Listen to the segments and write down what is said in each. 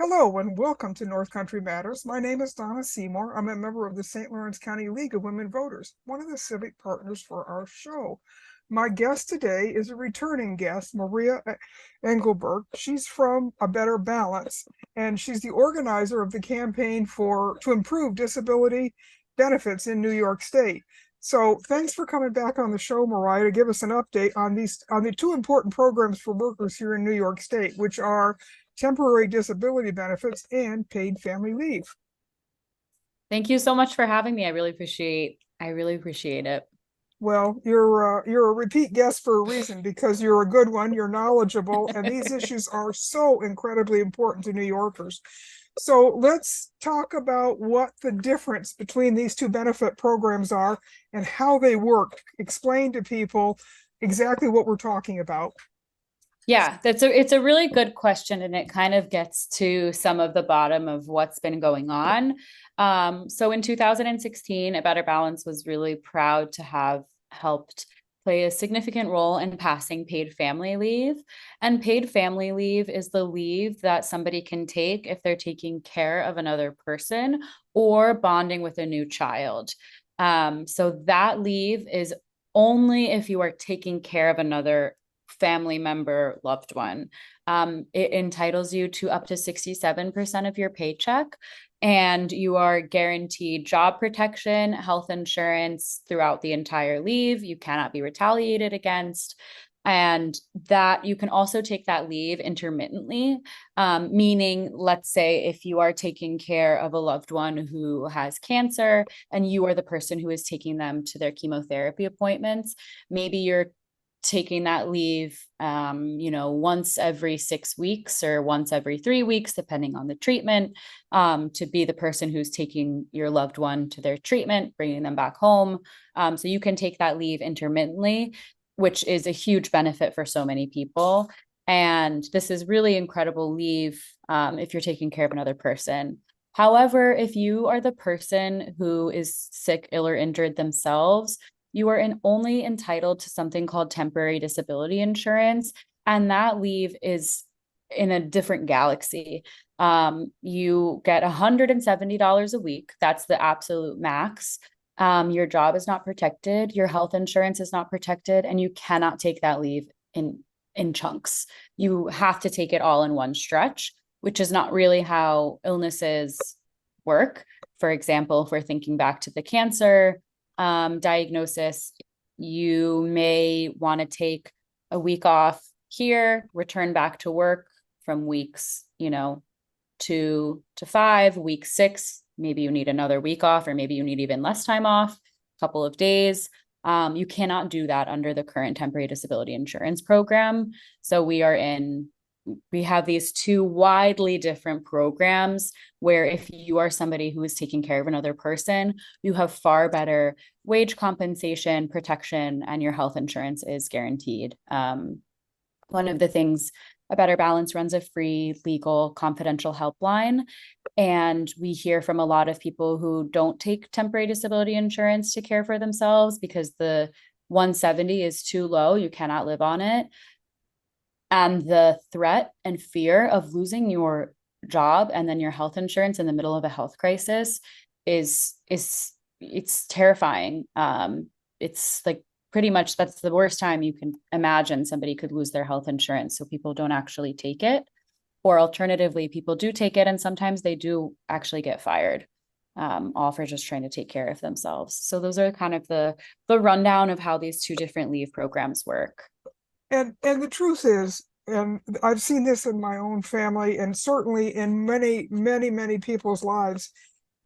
Hello and welcome to North Country Matters. My name is Donna Seymour. I'm a member of the St. Lawrence County League of Women Voters, one of the civic partners for our show. My guest today is a returning guest, Moriah Engelberg. She's from A Better Balance, and she's the organizer of the campaign to improve disability benefits in New York State. So thanks for coming back on the show, Moriah, to give us an update on the two important programs for workers here in New York State, which are temporary disability benefits and paid family leave. Thank you so much for having me. I really appreciate it. Well, you're a repeat guest for a reason because you're a good one, you're knowledgeable, and these issues are so incredibly important to New Yorkers. So let's talk about what the difference between these two benefit programs are and how they work. Explain to people exactly what we're talking about. Yeah, it's a really good question, and it kind of gets to some of the bottom of what's been going on. So in 2016, A Better Balance was really proud to have helped play a significant role in passing paid family leave. And paid family leave is the leave that somebody can take if they're taking care of another person or bonding with a new child. So that leave is only if you are taking care of another family member, loved one. It entitles you to up to 67% of your paycheck, and you are guaranteed job protection, health insurance throughout the entire leave. You cannot be retaliated against. And that you can also take that leave intermittently, meaning, let's say, if you are taking care of a loved one who has cancer and you are the person who is taking them to their chemotherapy appointments, maybe you're taking that leave, once every 6 weeks or once every 3 weeks, depending on the treatment, to be the person who's taking your loved one to their treatment, bringing them back home. So you can take that leave intermittently, which is a huge benefit for so many people. And this is really incredible leave if you're taking care of another person. However, if you are the person who is sick, ill, or injured themselves, you are only entitled to something called temporary disability insurance, and that leave is in a different galaxy. You get $170 a week. That's the absolute max. Your job is not protected, your health insurance is not protected, and you cannot take that leave in chunks. You have to take it all in one stretch, which is not really how illnesses work. For example, if we're thinking back to the cancer diagnosis, you may want to take a week off here, return back to work from weeks, 2 to 5, week 6, maybe you need another week off, or maybe you need even less time off, a couple of days. You cannot do that under the current temporary disability insurance program. So we have these two widely different programs where if you are somebody who is taking care of another person, you have far better wage compensation, protection, and your health insurance is guaranteed. One of the things, A Better Balance runs a free, legal, confidential helpline. And we hear from a lot of people who don't take temporary disability insurance to care for themselves because the 170 is too low. You cannot live on it. And the threat and fear of losing your job and then your health insurance in the middle of a health crisis is it's terrifying. It's like pretty much that's the worst time you can imagine somebody could lose their health insurance. So people don't actually take it, or alternatively, people do take it and sometimes they do actually get fired, all for just trying to take care of themselves. So those are kind of the rundown of how these two different leave programs work. And the truth is, and I've seen this in my own family and certainly in many, many, many people's lives,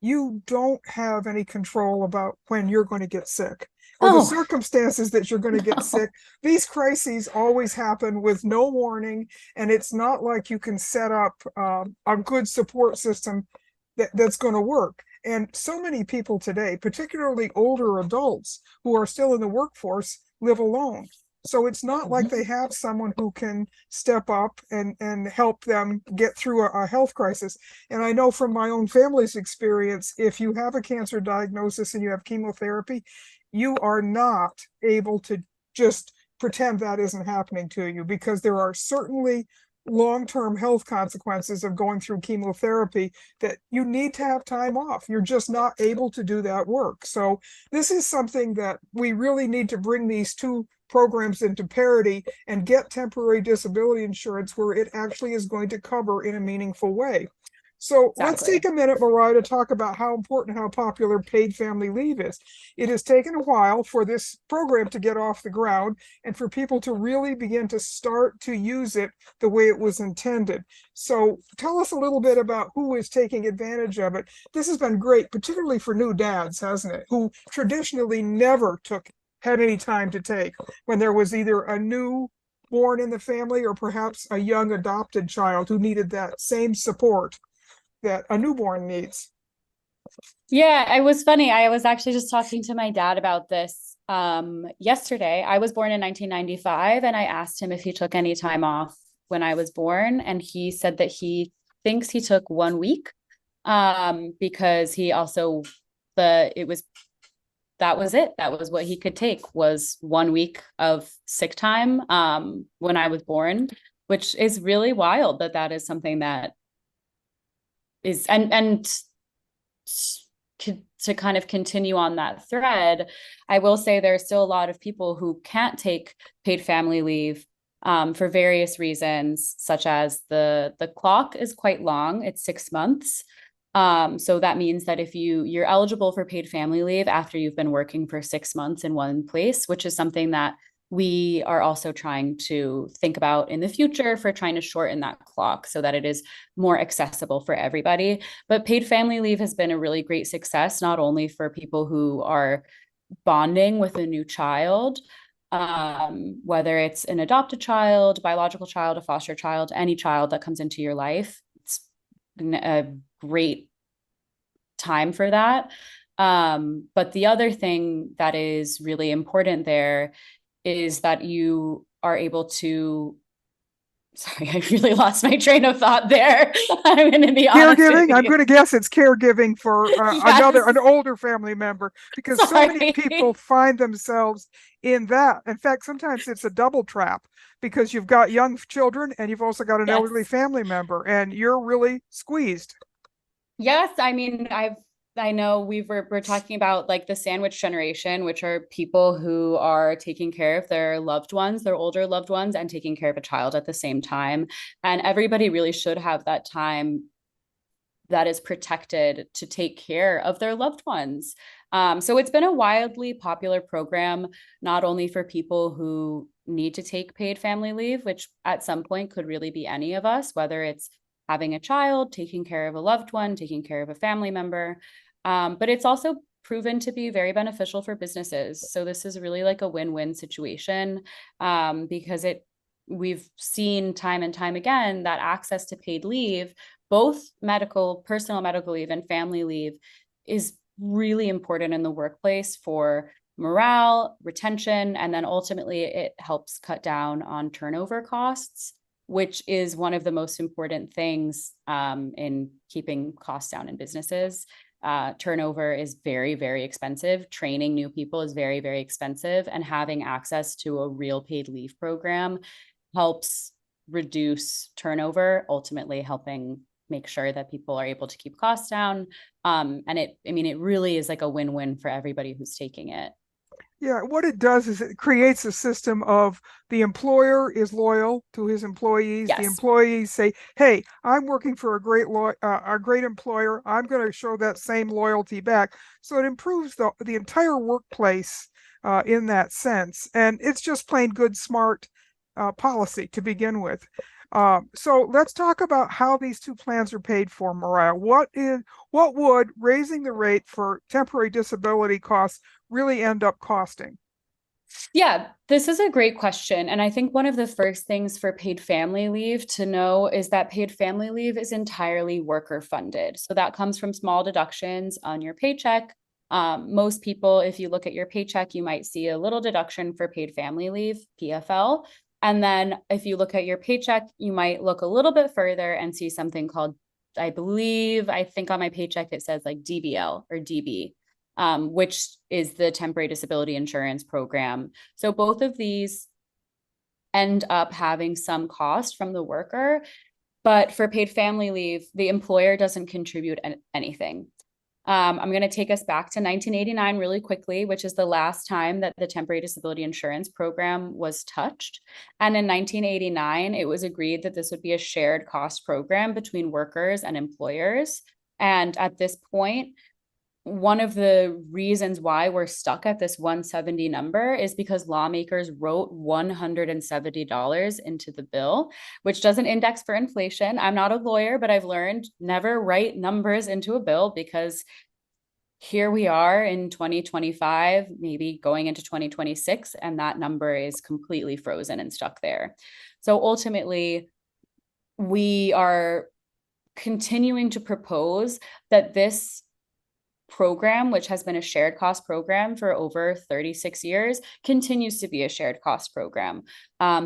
you don't have any control about when you're going to get sick or the circumstances that you're going to get sick. These crises always happen with no warning, and it's not like you can set up a good support system that's going to work. And so many people today, particularly older adults who are still in the workforce, live alone. So it's not like they have someone who can step up and help them get through a health crisis. And I know from my own family's experience, if you have a cancer diagnosis and you have chemotherapy, you are not able to just pretend that isn't happening to you, because there are certainly long-term health consequences of going through chemotherapy, that you need to have time off. You're just not able to do that work. So this is something that we really need to bring these two programs into parity and get temporary disability insurance where it actually is going to cover in a meaningful way. So let's Exactly. take a minute, Moriah, to talk about how important, how popular paid family leave is. It has taken a while for this program to get off the ground and for people to really begin to start to use it the way it was intended. So tell us a little bit about who is taking advantage of it. This has been great, particularly for new dads, hasn't it? Who traditionally never had any time to take when there was either a new born in the family or perhaps a young adopted child who needed that same support that a newborn needs. Yeah, it was funny. I was actually just talking to my dad about this yesterday. I was born in 1995, and I asked him if he took any time off when I was born, and he said that he thinks he took 1 week because he also it was that was it. That was what he could take, was 1 week of sick time when I was born, which is really wild that is something that is and to kind of continue on that thread, I will say there's still a lot of people who can't take paid family leave for various reasons, such as the clock is quite long. It's 6 months. So that means that if you're eligible for paid family leave after you've been working for 6 months in one place, which is something that we are also trying to think about in the future for trying to shorten that clock so that it is more accessible for everybody. But paid family leave has been a really great success, not only for people who are bonding with a new child, whether it's an adopted child, biological child, a foster child, any child that comes into your life. It's a great time for that. But the other thing that is really important there is that you are able to, sorry, I really lost my train of thought there. I'm going to be honest with Caregiving, I'm you. going to guess it's caregiving for Yes, an older family member, because so many people sorry. find themselves in that. In fact, sometimes it's a double trap because you've got young children and you've also got an elderly Yes. family member and you're really squeezed. Yes, I mean, I know we're talking about like the sandwich generation, which are people who are taking care of their loved ones, their older loved ones, and taking care of a child at the same time. And everybody really should have that time that is protected to take care of their loved ones. So it's been a wildly popular program, not only for people who need to take paid family leave, which at some point could really be any of us, whether it's having a child, taking care of a loved one, taking care of a family member. But it's also proven to be very beneficial for businesses. So this is really like a win-win situation because we've seen time and time again that access to paid leave, both personal medical leave and family leave, is really important in the workplace for morale, retention, and then ultimately it helps cut down on turnover costs, which is one of the most important things in keeping costs down in businesses. Turnover is very, very expensive. Training new people is very, very expensive, and having access to a real paid leave program helps reduce turnover, ultimately helping make sure that people are able to keep costs down. And it really is like a win-win for everybody who's taking it. Yeah, what it does is it creates a system of the employer is loyal to his employees. The Yes. employees say, "Hey, I'm working for a great employer. I'm going to show that same loyalty back." So it improves the entire workplace in that sense, and it's just plain good, smart policy to begin with. So let's talk about how these two plans are paid for, Moriah. What would raising the rate for temporary disability costs really end up costing? Yeah, this is a great question. And I think one of the first things for paid family leave to know is that paid family leave is entirely worker funded. So that comes from small deductions on your paycheck. Most people, if you look at your paycheck, you might see a little deduction for paid family leave, PFL. And then if you look at your paycheck, you might look a little bit further and see something called, I think on my paycheck, it says like DBL or DB, which is the temporary disability insurance program. So both of these end up having some cost from the worker. But for paid family leave, the employer doesn't contribute anything. I'm going to take us back to 1989 really quickly, which is the last time that the temporary disability insurance program was touched. And in 1989, it was agreed that this would be a shared cost program between workers and employers. And at this point, one of the reasons why we're stuck at this 170 number is because lawmakers wrote $170 into the bill, which doesn't index for inflation. I'm not a lawyer, but I've learned never write numbers into a bill, because here we are in 2025, maybe going into 2026, and that number is completely frozen and stuck there. So ultimately, we are continuing to propose that this program, which has been a shared cost program for over 36 years, continues to be a shared cost program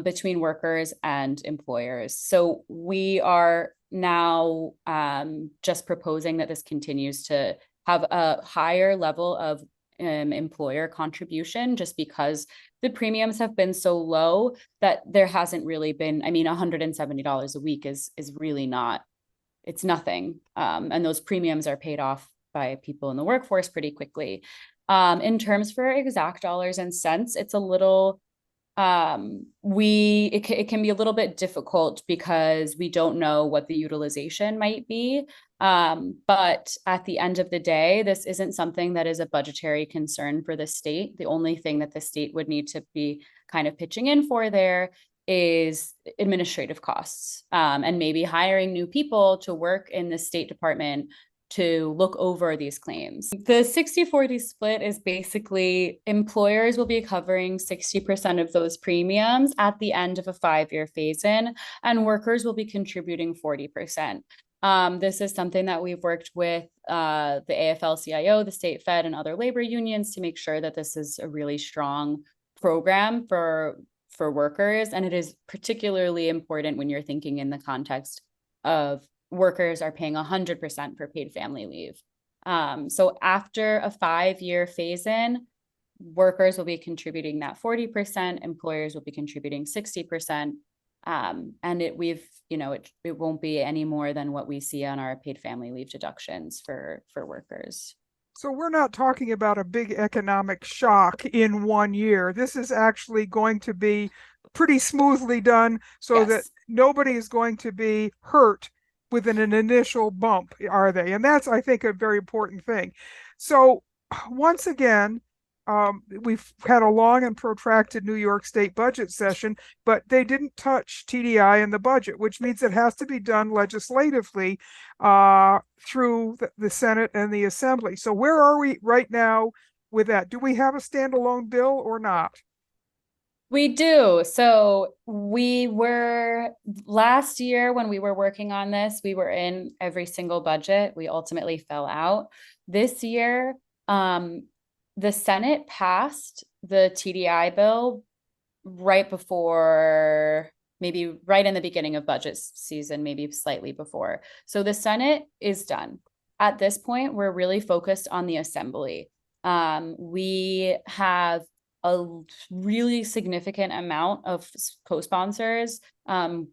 between workers and employers. So we are now just proposing that this continues to have a higher level of employer contribution, just because the premiums have been so low that there hasn't really been, I mean, $170 a week is really not, it's nothing. And those premiums are paid off by people in the workforce pretty quickly. In terms for exact dollars and cents, it's a little, it can be a little bit difficult because we don't know what the utilization might be. But at the end of the day, this isn't something that is a budgetary concern for the state. The only thing that the state would need to be kind of pitching in for there is administrative costs, and maybe hiring new people to work in the State Department to look over these claims. The 60-40 split is basically employers will be covering 60% of those premiums at the end of a 5-year phase-in, and workers will be contributing 40%. This is something that we've worked with the AFL-CIO, the state Fed, and other labor unions to make sure that this is a really strong program for workers. And it is particularly important when you're thinking in the context of workers are paying 100% for paid family leave. So after a 5-year phase-in, workers will be contributing that 40%, employers will be contributing 60%. And it won't be any more than what we see on our paid family leave deductions for workers. So we're not talking about a big economic shock in 1 year. This is actually going to be pretty smoothly done so that nobody is going to be hurt within an initial bump, are they? And that's, I think, a very important thing. So once again, we've had a long and protracted New York State budget session, but they didn't touch TDI in the budget, which means it has to be done legislatively through the Senate and the Assembly. So where are we right now with that? Do we have a standalone bill or not? We do. So we were last year when we were working on this, we were in every single budget. We ultimately fell out. This year, the Senate passed the TDI bill right before, maybe right in the beginning of budget season, maybe slightly before. So the Senate is done. At this point, we're really focused on the Assembly. We have a really significant amount of co-sponsors.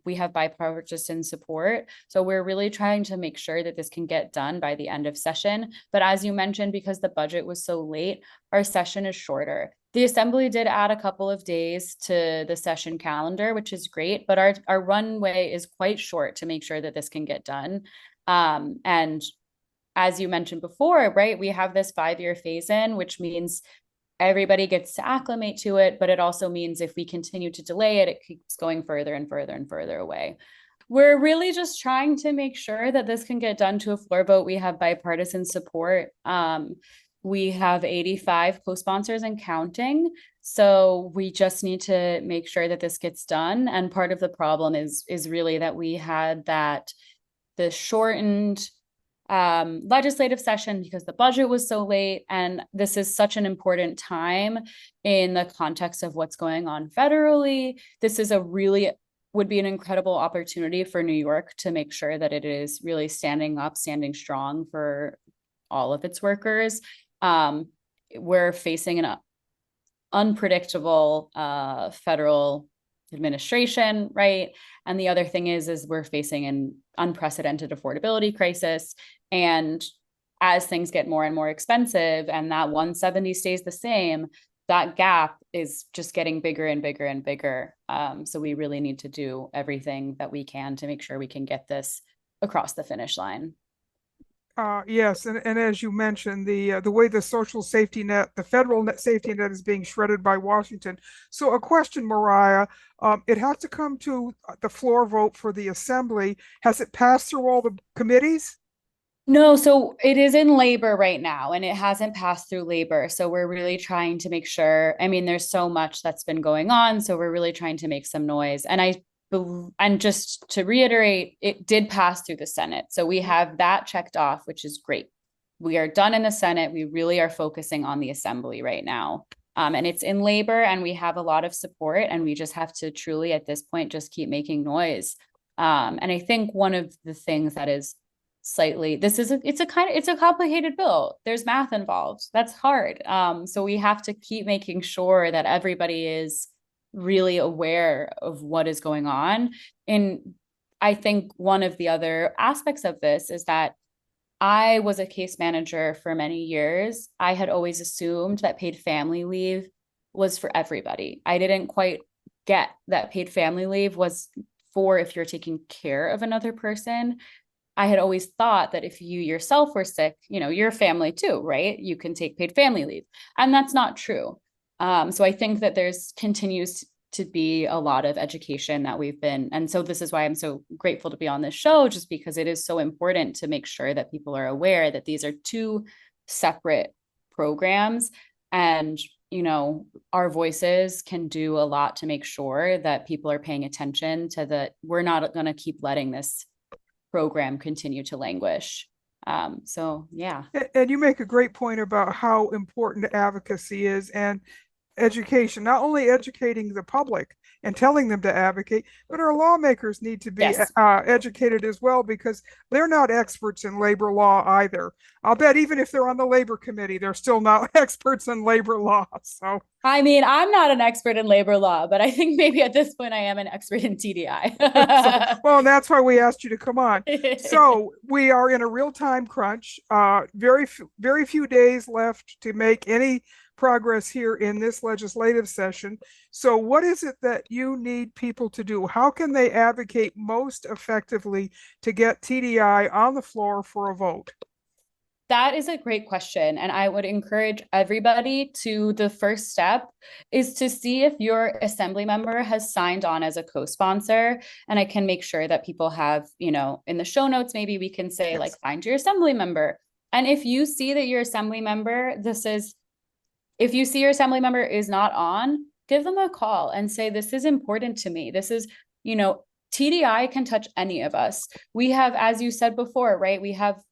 We have bipartisan support. So we're really trying to make sure that this can get done by the end of session. But as you mentioned, because the budget was so late, our session is shorter. The Assembly did add a couple of days to the session calendar, which is great, but our runway is quite short to make sure that this can get done. And as you mentioned before, right, we have this 5-year phase-in, which means everybody gets to acclimate to it, but it also means if we continue to delay it, it keeps going further and further and further away. We're really just trying to make sure that this can get done to a floor vote. We have bipartisan support. We have 85 co-sponsors and counting. So we just need to make sure that this gets done. And part of the problem is really that we had the shortened legislative session because the budget was so late, and this is such an important time in the context of what's going on federally. This is would be an incredible opportunity for New York to make sure that it is really standing strong for all of its workers. We're facing an unpredictable federal administration, right? And the other thing is we're facing an unprecedented affordability crisis. And as things get more and more expensive and that 170 stays the same, that gap is just getting bigger and bigger and bigger. So we really need to do everything that we can to make sure we can get this across the finish line. Yes, and as you mentioned, the way the social safety net, the federal net safety net is being shredded by Washington. So a question, Moriah, it has to come to the floor vote for the assembly. Has it passed through all the committees? No, so it is in labor right now and it hasn't passed through labor. So we're really trying to make sure, I mean, there's so much that's been going on. So we're really trying to make some noise. And just to reiterate, it did pass through the Senate. So we have that checked off, which is great. We are done in the Senate. We really are focusing on the assembly right now. And it's in labor and we have a lot of support and we just have to truly at this point just keep making noise. And I think one of the things that is slightly, it's a complicated bill. There's math involved. That's hard. So we have to keep making sure that everybody is really aware of what is going on. And I think one of the other aspects of this is that I was a case manager for many years. I had always assumed that paid family leave was for everybody. I didn't quite get that paid family leave was for if you're taking care of another person. I had always thought that if you yourself were sick, your family too, right? You can take paid family leave. And that's not true. So I think that there's continues to be a lot of education that we've been, and so this is why I'm so grateful to be on this show, just because it is so important to make sure that people are aware that these are two separate programs. And, our voices can do a lot to make sure that people are paying attention to that. We're not going to keep letting this program continue to languish. So yeah. And you make a great point about how important advocacy is and education, not only educating the public and telling them to advocate, but our lawmakers need to be Yes. educated as well because they're not experts in labor law either. I'll bet even if they're on the labor committee, they're still not experts in labor law. So, I mean, I'm not an expert in labor law, but I think maybe at this point I am an expert in TDI. well, that's why we asked you to come on. So we are in a real-time crunch. Very few days left to make any progress here in this legislative session. So what is it that you need people to do? How can they advocate most effectively to get TDI on the floor for a vote? That is a great question. And I would encourage everybody to, the first step is to see if your assembly member has signed on as a co-sponsor. And I can make sure that people have, in the show notes, maybe we can say like, find your assembly member. And if you see that your assembly member, if you see your assembly member is not on, give them a call and say, this is important to me. This is, TDI can touch any of us. We have, as you said before, right?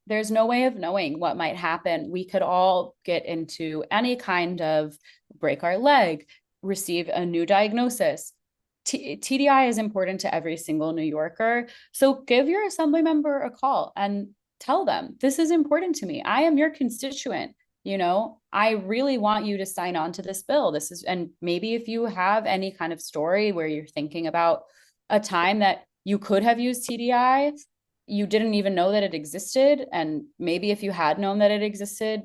There's no way of knowing what might happen. We could all get into any kind of break our leg, receive a new diagnosis. TDI is important to every single New Yorker. So give your assembly member a call and tell them, this is important to me. I am your constituent. I really want you to sign on to this bill. And maybe if you have any kind of story where you're thinking about a time that you could have used TDI, you didn't even know that it existed. And maybe if you had known that it existed,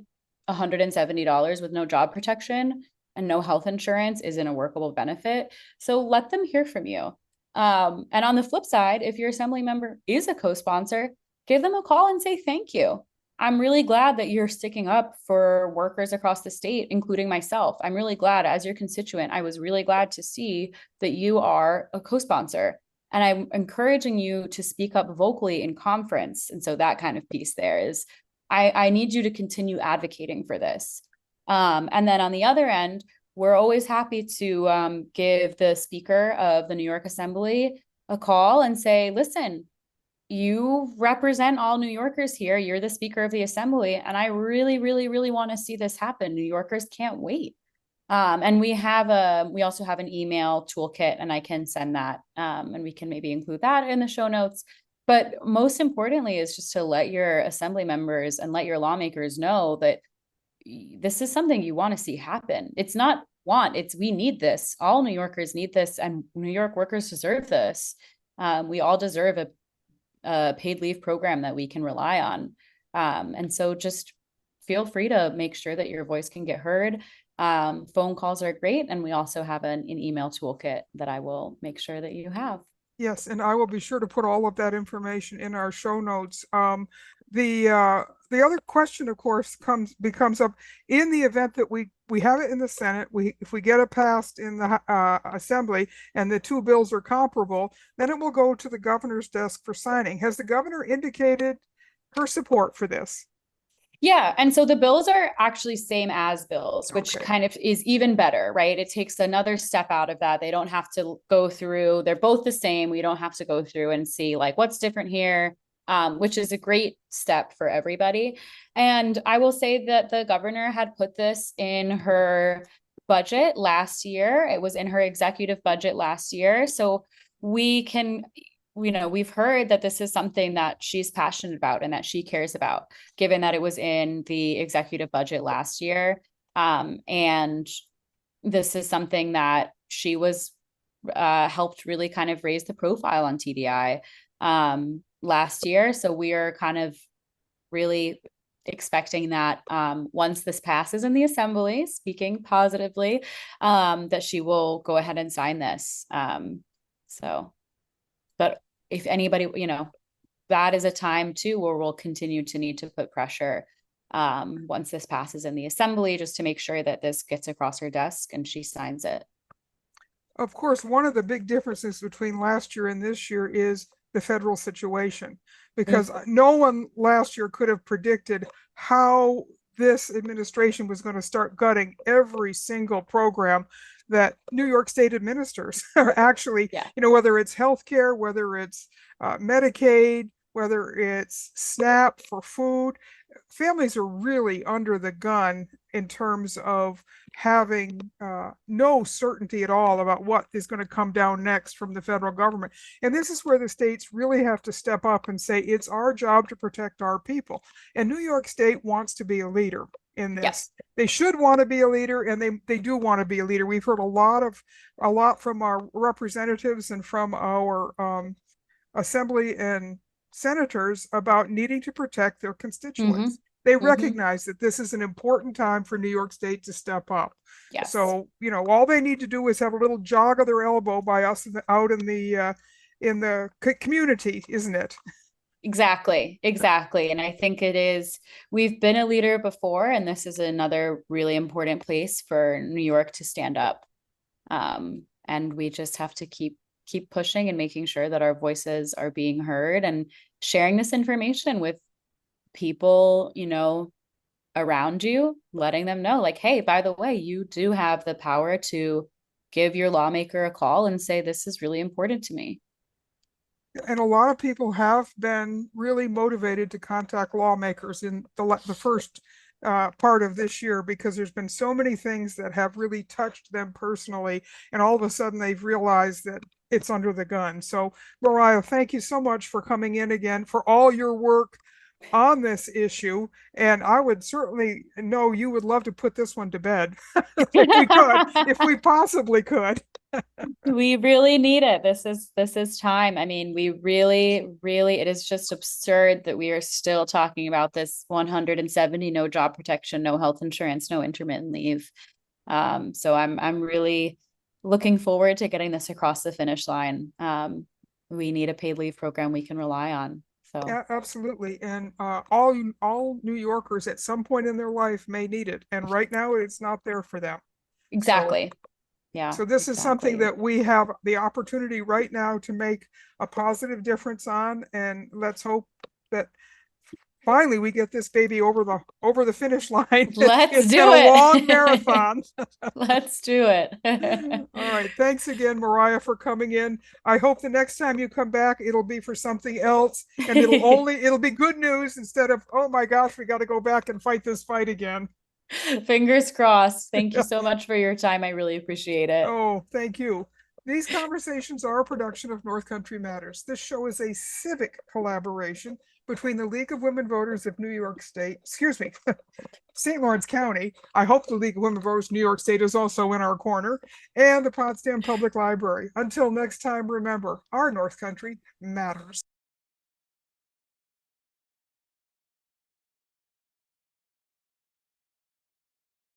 $170 with no job protection and no health insurance isn't a workable benefit. So let them hear from you. And on the flip side, if your assembly member is a co-sponsor, give them a call and say, thank you. I'm really glad that you're sticking up for workers across the state, including myself. I'm really glad, as your constituent, I was really glad to see that you are a co-sponsor. And I'm encouraging you to speak up vocally in conference. And so that kind of piece there is, I need you to continue advocating for this. And then on the other end, we're always happy to give the Speaker of the New York Assembly a call and say, listen, you represent all New Yorkers here. You're the Speaker of the Assembly. And I really, really, really want to see this happen. New Yorkers can't wait. And we also have an email toolkit, and I can send that. And we can maybe include that in the show notes. But most importantly is just to let your assembly members and let your lawmakers know that this is something you want to see happen. It's not want. We need this. All New Yorkers need this, and New York workers deserve this. We all deserve a paid leave program that we can rely on. And so just feel free to make sure that your voice can get heard. Phone calls are great. And we also have an email toolkit that I will make sure that you have. Yes, and I will be sure to put all of that information in our show notes. The other question, of course, becomes up in the event that we have it in the Senate. If we get it passed in the Assembly and the two bills are comparable, then it will go to the governor's desk for signing. Has the governor indicated her support for this? Yeah. And so the bills are actually same as bills, which kind of is even better, right? It takes another step out of that. They don't have to go through, they're both the same. We don't have to go through and see like what's different here, which is a great step for everybody. And I will say that the governor had put this in her budget last year. It was in her executive budget last year. So we can, we've heard that this is something that she's passionate about and that she cares about, given that it was in the executive budget last year. And this is something that she was helped really kind of raise the profile on TDI last year. So we are kind of really expecting that once this passes in the Assembly, speaking positively, that she will go ahead and sign this. But if anybody, that is a time too where we'll continue to need to put pressure once this passes in the Assembly, just to make sure that this gets across her desk and she signs it. Of course, one of the big differences between last year and this year is the federal situation, because no one last year could have predicted how this administration was going to start gutting every single program that New York State administers are actually, whether it's healthcare, whether it's Medicaid, whether it's SNAP for food. Families are really under the gun in terms of having no certainty at all about what is going to come down next from the federal government. And this is where the states really have to step up and say, it's our job to protect our people. And New York State wants to be a leader in this. Yes. They should want to be a leader, and they do want to be a leader. We've heard a lot from our representatives and from our Assembly and senators about needing to protect their constituents. They recognize that this is an important time for New York State to step up. Yes. So, all they need to do is have a little jog of their elbow by us out in the community, isn't it? Exactly. And I think we've been a leader before, and this is another really important place for New York to stand up. And we just have to keep pushing and making sure that our voices are being heard and sharing this information with people, around you, letting them know like, hey, by the way, you do have the power to give your lawmaker a call and say, this is really important to me. And a lot of people have been really motivated to contact lawmakers in the first part of this year, because there's been so many things that have really touched them personally, and all of a sudden they've realized that it's under the gun. So Moriah, thank you so much for coming in again, for all your work on this issue. And I would certainly know you would love to put this one to bed if we possibly could. We really need it. This is time. I mean, we really, it is just absurd that we are still talking about this 170, no job protection, no health insurance, no intermittent leave. So I'm really looking forward to getting this across the finish line. We need a paid leave program we can rely on. So yeah, absolutely. And all New Yorkers at some point in their life may need it. And right now it's not there for them. Exactly. So this is something that we have the opportunity right now to make a positive difference on, and let's hope that finally we get this baby over the finish line. It's been a long marathon. Let's do it. All right. Thanks again, Moriah, for coming in. I hope the next time you come back, it'll be for something else, and it'll be good news instead of, oh my gosh, we got to go back and fight this fight again. Fingers crossed. Thank you so much for your time. I really appreciate it. Oh, thank you. These conversations are a production of North Country Matters. This show is a civic collaboration between the League of Women Voters of New York State, excuse me, St. Lawrence County. I hope the League of Women Voters of New York State is also in our corner, and the Potsdam Public Library. Until next time, remember, our North Country matters.